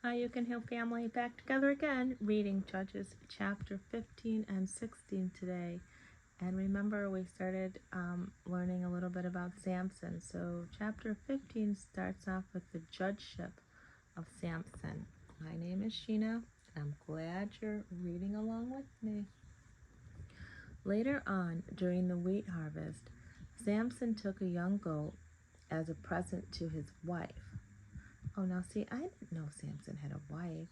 You Can Heal Family back together again, reading Judges chapter 15 and 16 today. And remember, we started learning a little bit about Samson. So, chapter 15 starts off with the judgeship of Samson. My name is Shena, and I'm glad you're reading along with me. Later on, during the wheat harvest, Samson took a young goat as a present to his wife. Oh, now see, I didn't know Samson had a wife.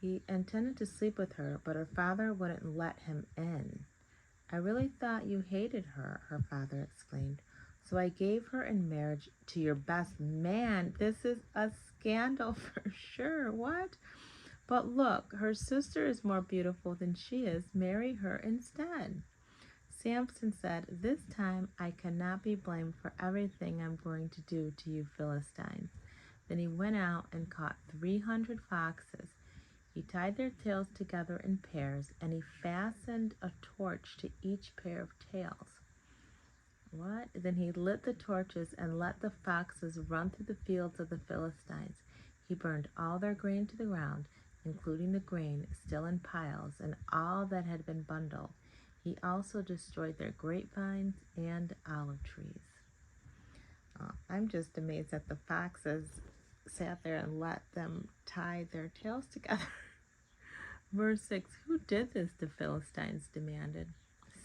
He intended to sleep with her, but her father wouldn't let him in. I really thought you hated her, her father exclaimed. So I gave her in marriage to your best man. This is a scandal for sure. What? But look, her sister is more beautiful than she is. Marry her instead. Samson said, This time I cannot be blamed for everything I'm going to do to you Philistines. Then he went out and caught 300 foxes. He tied their tails together in pairs, and he fastened a torch to each pair of tails. What? Then he lit the torches and let the foxes run through the fields of the Philistines. He burned all their grain to the ground, including the grain still in piles and all that had been bundled. He also destroyed their grapevines and olive trees. I'm just amazed that the foxes sat there and let them tie their tails together. Verse 6, Who did this? The Philistines demanded.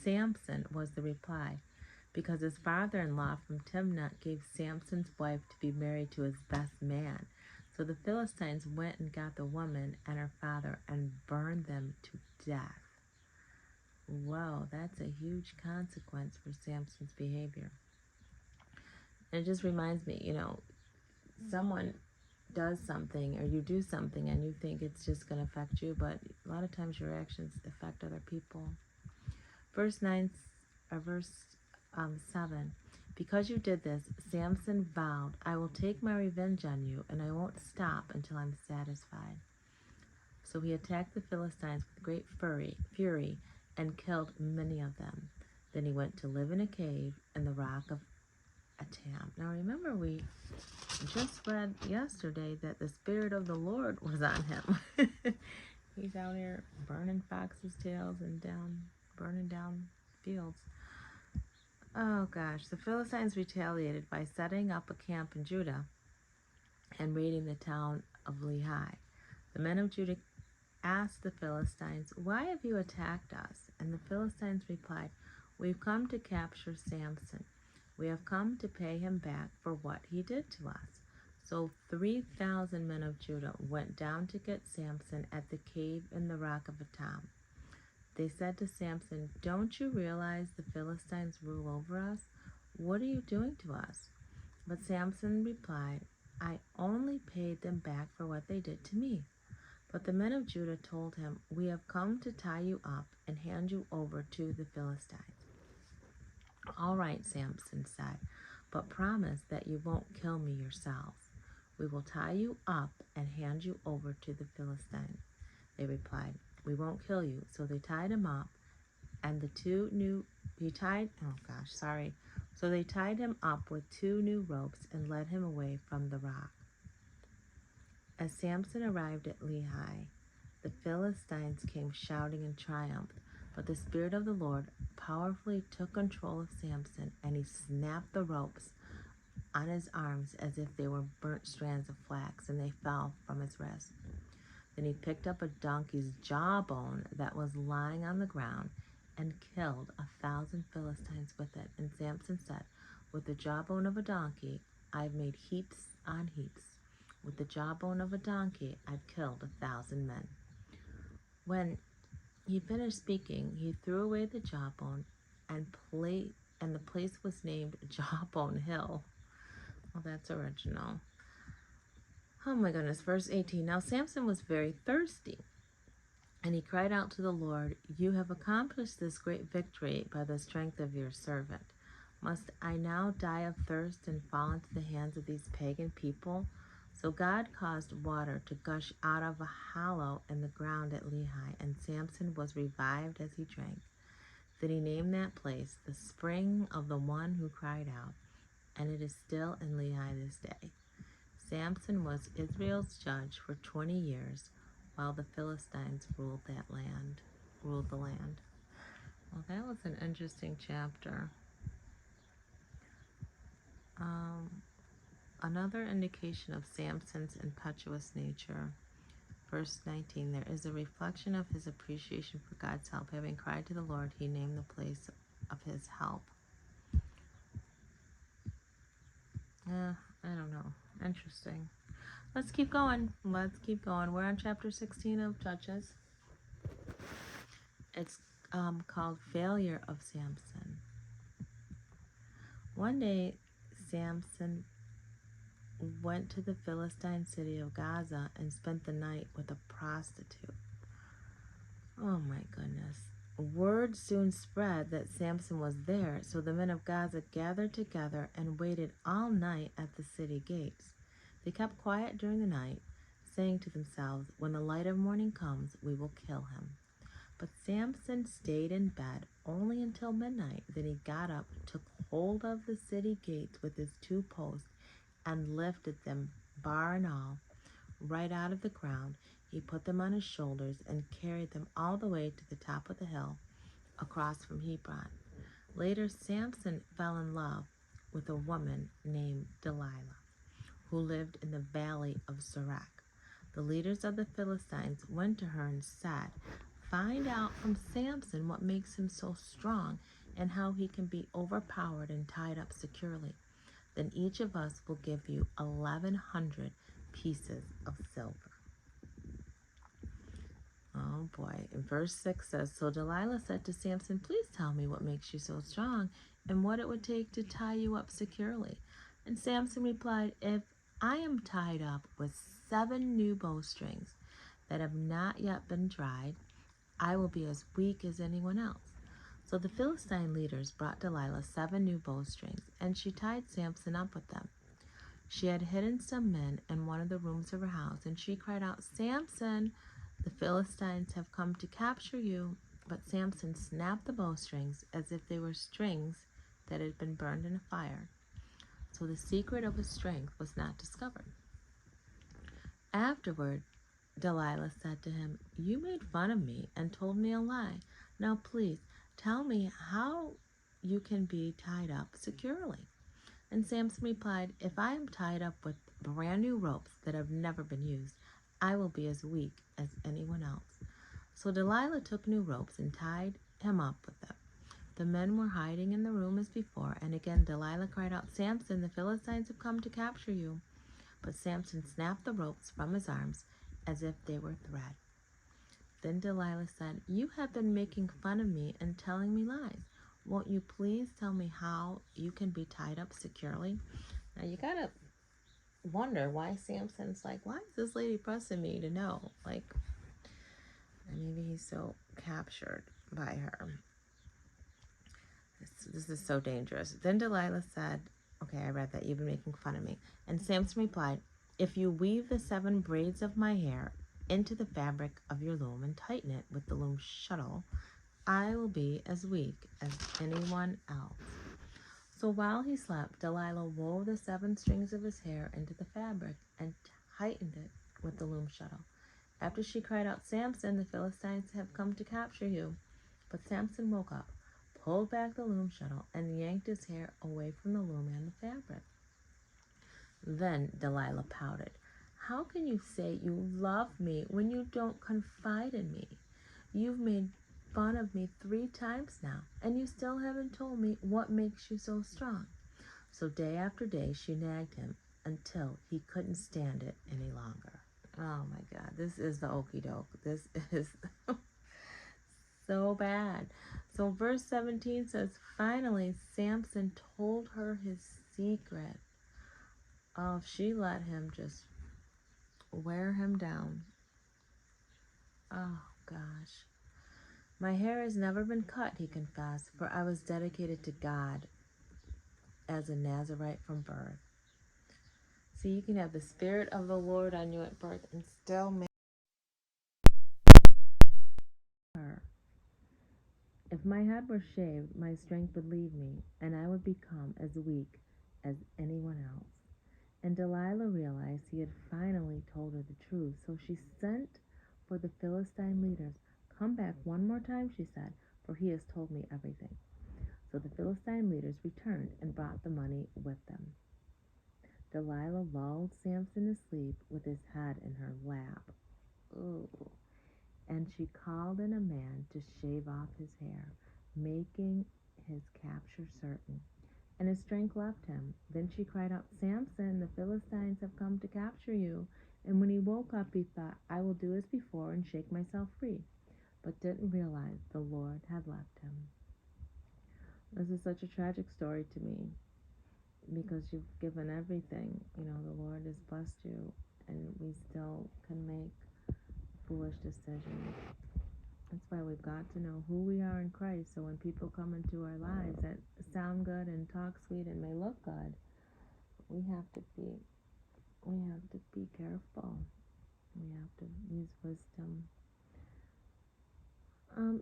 Samson was the reply, because his father-in-law from Timnah gave Samson's wife to be married to his best man. So the Philistines went and got the woman and her father and burned them to death. Whoa, that's a huge consequence for Samson's behavior. And it just reminds me, someone does something or you do something and you think it's just going to affect you, but a lot of times your actions affect other people. Verse 7. Because you did this, Samson vowed, I will take my revenge on you, and I won't stop until I'm satisfied. So he attacked the Philistines with great fury and killed many of them. Then he went to live in a cave in the rock of Atam. Now remember, we just read yesterday that the Spirit of the Lord was on him. He's out here burning foxes' tails and burning down fields. Oh gosh, the Philistines retaliated by setting up a camp in Judah and raiding the town of Lehi. The men of Judah asked the Philistines, Why have you attacked us? And the Philistines replied, We've come to capture Samson. We have come to pay him back for what he did to us. So 3,000 men of Judah went down to get Samson at the cave in the rock of Atam. They said to Samson, Don't you realize the Philistines rule over us? What are you doing to us? But Samson replied, I only paid them back for what they did to me. But the men of Judah told him, We have come to tie you up and hand you over to the Philistines. All right, Samson said, but promise that you won't kill me yourselves. We will tie you up and hand you over to the Philistines. They replied, We won't kill you. So they tied him up, and So they tied him up with 2 new ropes and led him away from the rock. As Samson arrived at Lehi, the Philistines came shouting in triumph, but the Spirit of the Lord powerfully took control of Samson, and he snapped the ropes on his arms as if they were burnt strands of flax, and they fell from his wrists. Then he picked up a donkey's jawbone that was lying on the ground and killed 1,000 Philistines with it. And Samson said, With the jawbone of a donkey, I've made heaps on heaps. With the jawbone of a donkey, I've killed 1,000 men. When he finished speaking, he threw away the jawbone, and the place was named Jawbone Hill. Well, that's original. Oh my goodness, verse 18. Now Samson was very thirsty, and he cried out to the Lord, You have accomplished this great victory by the strength of your servant. Must I now die of thirst and fall into the hands of these pagan people? So God caused water to gush out of a hollow in the ground at Lehi, and Samson was revived as he drank. Then he named that place the spring of the one who cried out, and it is still in Lehi this day. Samson was Israel's judge for 20 years while the Philistines ruled the land. Well, that was an interesting chapter. Another indication of Samson's impetuous nature. Verse 19, there is a reflection of his appreciation for God's help. Having cried to the Lord, he named the place of his help. I don't know. Interesting. Let's keep going. We're on chapter 16 of Judges. It's called Failure of Samson. One day, Samson went to the Philistine city of Gaza and spent the night with a prostitute. Oh my goodness. Word soon spread that Samson was there, so the men of Gaza gathered together and waited all night at the city gates. They kept quiet during the night, saying to themselves, when the light of morning comes, we will kill him. But Samson stayed in bed only until midnight. Then he got up, took hold of the city gates with his 2 posts, and lifted them, bar and all, right out of the ground. He put them on his shoulders and carried them all the way to the top of the hill across from Hebron. Later, Samson fell in love with a woman named Delilah, who lived in the valley of Sorek. The leaders of the Philistines went to her and said, find out from Samson what makes him so strong and how he can be overpowered and tied up securely. Then each of us will give you 1,100 pieces of silver. Oh boy. And verse 6 says, so Delilah said to Samson, please tell me what makes you so strong and what it would take to tie you up securely. And Samson replied, if I am tied up with 7 new bowstrings that have not yet been dried, I will be as weak as anyone else. So the Philistine leaders brought Delilah 7 new bowstrings, and she tied Samson up with them. She had hidden some men in one of the rooms of her house, and she cried out, Samson, the Philistines have come to capture you. But Samson snapped the bowstrings as if they were strings that had been burned in a fire. So the secret of his strength was not discovered. Afterward, Delilah said to him, you made fun of me and told me a lie. Now please tell me how you can be tied up securely. And Samson replied, if I am tied up with brand new ropes that have never been used, I will be as weak as anyone else. So Delilah took new ropes and tied him up with them. The men were hiding in the room as before, and again Delilah cried out, Samson, the Philistines have come to capture you. But Samson snapped the ropes from his arms as if they were thread. Then Delilah said, you have been making fun of me and telling me lies. Won't you please tell me how you can be tied up securely? Now you gotta wonder why Samson's like, why is this lady pressing me to know? Like, maybe he's so captured by her. This is so dangerous. Then Delilah said, okay, I read that, you've been making fun of me. And Samson replied, if you weave the 7 braids of my hair into the fabric of your loom and tighten it with the loom shuttle, I will be as weak as anyone else. So while he slept, Delilah wove the 7 strings of his hair into the fabric and tightened it with the loom shuttle. After she cried out, Samson, the Philistines have come to capture you. But Samson woke up, pulled back the loom shuttle, and yanked his hair away from the loom and the fabric. Then Delilah pouted. How can you say you love me when you don't confide in me? You've made fun of me 3 times now, and you still haven't told me what makes you so strong. So day after day she nagged him until he couldn't stand it any longer. Oh my God, this is the okie doke. This is so bad. So verse 17 says, finally Samson told her his secret. Oh, she let him just wear him down. Oh gosh. My hair has never been cut, he confessed, for I was dedicated to God as a Nazarite from birth. See, you can have the Spirit of the Lord on you at birth and still make her. If my head were shaved, my strength would leave me, and I would become as weak as anyone else. And Delilah realized he had finally told her the truth, so she sent for the Philistine leaders. "Come back one more time," she said, "for he has told me everything." So the Philistine leaders returned and brought the money with them. Delilah lulled Samson to sleep with his head in her lap. Ooh. And she called in a man to shave off his hair, making his capture certain. And his strength left him. Then she cried out, "Samson, the Philistines have come to capture you." And when he woke up, he thought, "I will do as before and shake myself free," but didn't realize the Lord had left him. This is such a tragic story to me, because you've given everything. The Lord has blessed you, and we still can make foolish decisions. That's why we've got to know who we are in Christ, so when people come into our lives that sound good and talk sweet and may look good, we have to be careful. We have to use wisdom.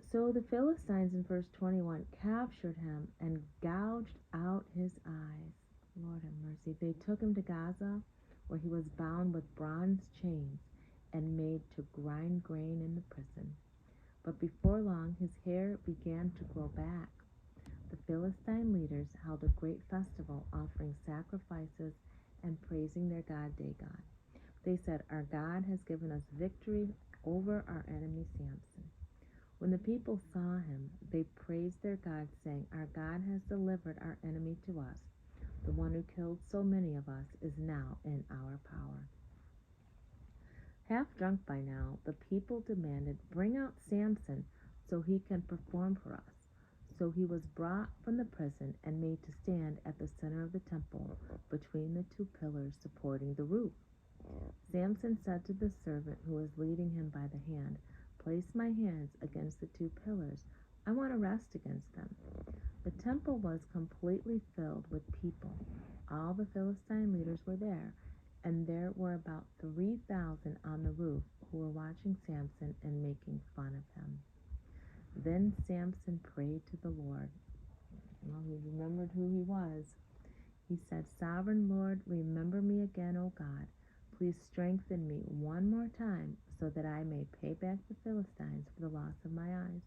So the Philistines in verse 21 captured him and gouged out his eyes. Lord have mercy. They took him to Gaza, where he was bound with bronze chains and made to grind grain in the prison. But before long, his hair began to grow back. The Philistine leaders held a great festival, offering sacrifices and praising their god Dagon. They said, "Our God has given us victory over our enemy Samson." When the people saw him, they praised their God, saying, "Our God has delivered our enemy to us. The one who killed so many of us is now in our power." Half drunk by now, the people demanded, "Bring out Samson so he can perform for us." So he was brought from the prison and made to stand at the center of the temple, between the two pillars supporting the roof. Samson said to the servant who was leading him by the hand, "Place my hands against the two pillars. I want to rest against them." The temple was completely filled with people. All the Philistine leaders were there, and there were about 3,000 on the roof who were watching Samson and making fun of him. Then Samson prayed to the Lord. Well, he remembered who he was. He said, "Sovereign Lord, remember me again, O God. Please strengthen me one more time so that I may pay back the Philistines for the loss of my eyes."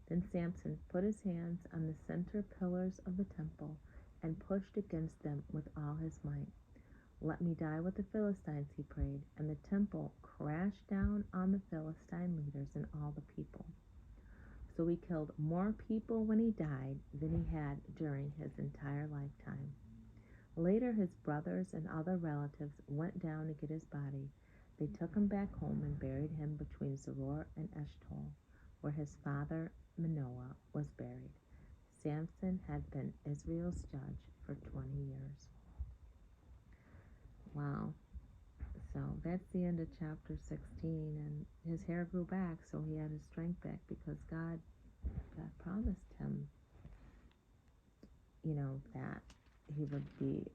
Then Samson put his hands on the center pillars of the temple and pushed against them with all his might. "Let me die with the Philistines," he prayed, and the temple crashed down on the Philistine leaders and all the people. So he killed more people when he died than he had during his entire lifetime. Later, his brothers and other relatives went down to get his body. They took him back home and buried him between Zorah and Eshtaol, where his father Manoah was buried. Samson had been Israel's judge for 20 years. Wow. So that's the end of chapter 16, and his hair grew back, so he had his strength back, because God promised him, that he would be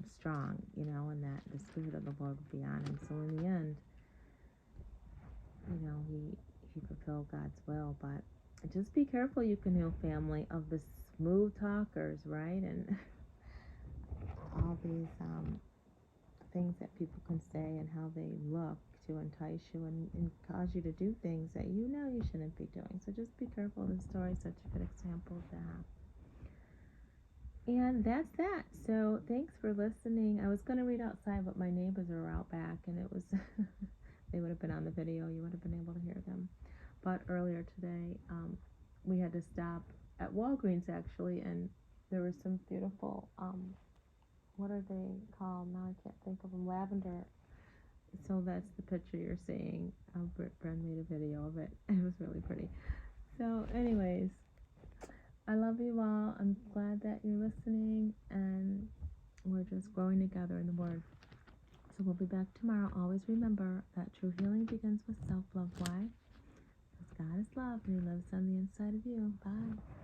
strong, and that the Spirit of the Lord would be on him. So in the end, he fulfilled God's will. But just be careful, you can heal family, of the smooth talkers, right? And all these things that people can say and how they look to entice you and cause you to do things that you shouldn't be doing. So just be careful. This story is such a good example of that. And that's that. So thanks for listening. I was going to read outside, but my neighbors are out back, and it was they would have been on the video. You would have been able to hear them. But earlier today, we had to stop at Walgreens, actually, and there were some beautiful, what are they called? Now I can't think of them. Lavender. So that's the picture you're seeing. Bren made a video of it. It was really pretty. So anyways, I love you all. I'm glad that you're listening, and we're just growing together in the Word. So we'll be back tomorrow. Always remember that true healing begins with self-love. Why? Because God is love, and He lives on the inside of you. Bye.